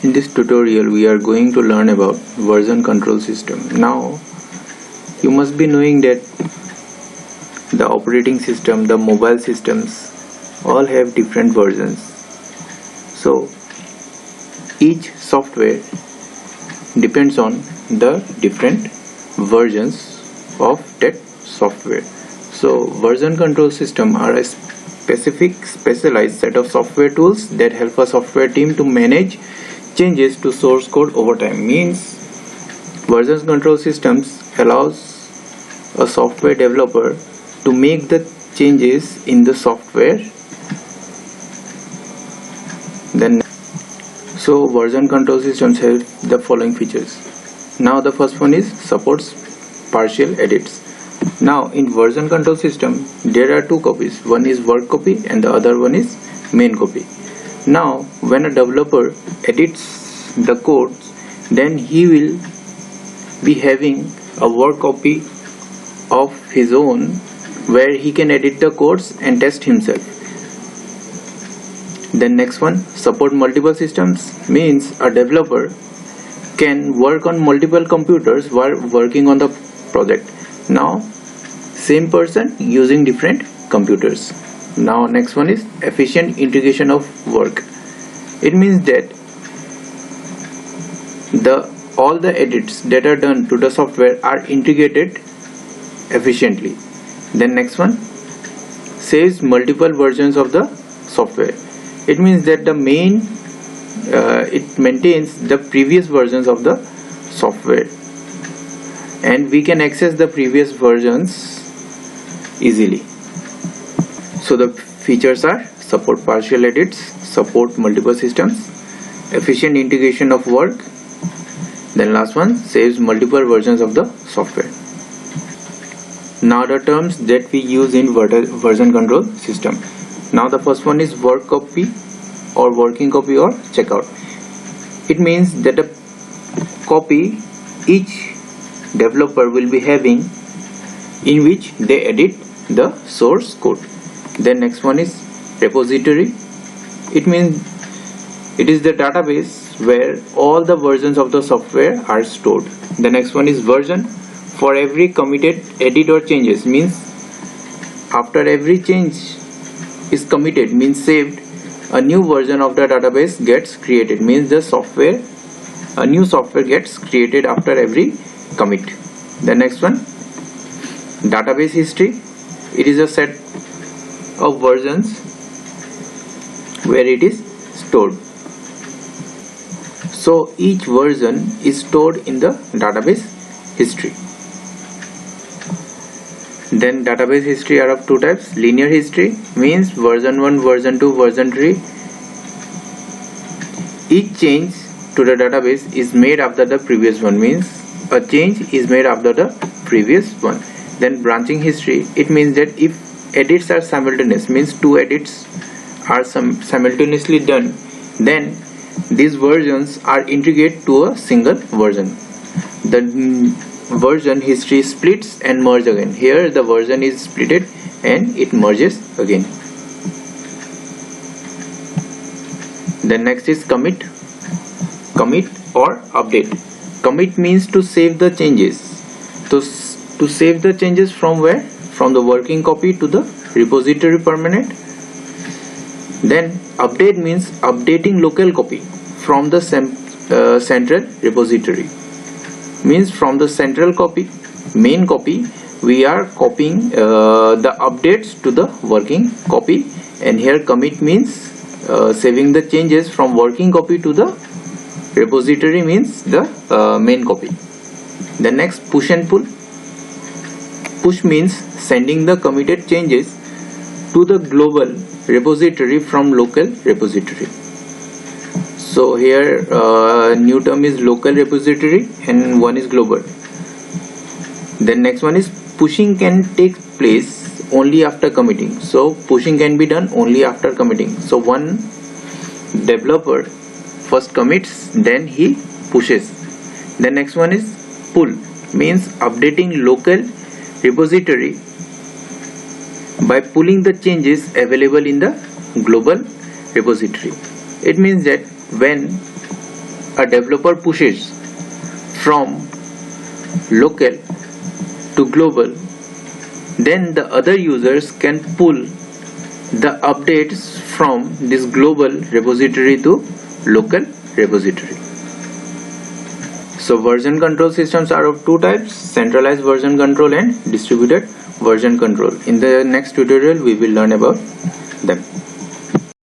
In this tutorial we are going to learn about version control system. Now you must be knowing that the operating system, the mobile systems all have different versions. So each software depends on the different versions of that software. So version control system are a specialized set of software tools that help a software team to manage changes to source code over time. Means version control systems allows a software developer to make the changes in the software. Then version control systems have the following features. Now the first one is supports partial edits. Now in version control system there are two copies. One is work copy and the other one is main copy. Now when a developer edits the codes, then he will be having a work copy of his own where he can edit the codes and test himself. Then next one, support multiple systems, means a developer can work on multiple computers while working on the project. Now same person using different computers. Now next one is efficient integration of work. It means that all the edits that are done to the software are integrated efficiently. Then next one, saves multiple versions of the software. It means that it maintains the previous versions of the software and we can access the previous versions easily. So the features are support partial edits, support multiple systems, efficient integration of work, then last one, saves multiple versions of the software. Now the terms that we use in version control system. Now the first one is work copy or working copy or checkout. It means that a copy each developer will be having in which they edit the source code. Then next one is repository. It means it is the database where all the versions of the software are stored. The next one is version. For every committed edit or changes, means after every change is committed, means saved, a new version of the database gets created, means a new software gets created after every commit. The next one, database history. It is a set of versions where it is stored. So each version is stored in the database history. Then database history are of two types. Linear history means version 1, version 2, version 3. Each change to the database is made after the previous one, means a change is made after the previous one. Then branching history, it means that if edits are simultaneous, means two edits are simultaneously done, then these versions are integrated to a single version. The version history splits and merges again. Here the version is splitted and it merges again. Then next is commit or update. Commit means to save the changes. To save the changes from where? From the working copy to the repository permanent. Then update means updating local copy from the central repository. Means from the central copy, main copy, we are copying the updates to the working copy, and here commit means saving the changes from working copy to the repository, means the main copy. The next, push and pull. Push means sending the committed changes to the global repository from local repository. So here new term is local repository and one is global. Then next one is pushing can take place only after committing. So pushing can be done only after committing. So one developer first commits, then he pushes. The next one is pull, means updating local repository by pulling the changes available in the global repository. It means that when a developer pushes from local to global, then the other users can pull the updates from this global repository to local repository. So version control systems are of two types: centralized version control and distributed version control. In the next tutorial we will learn about them.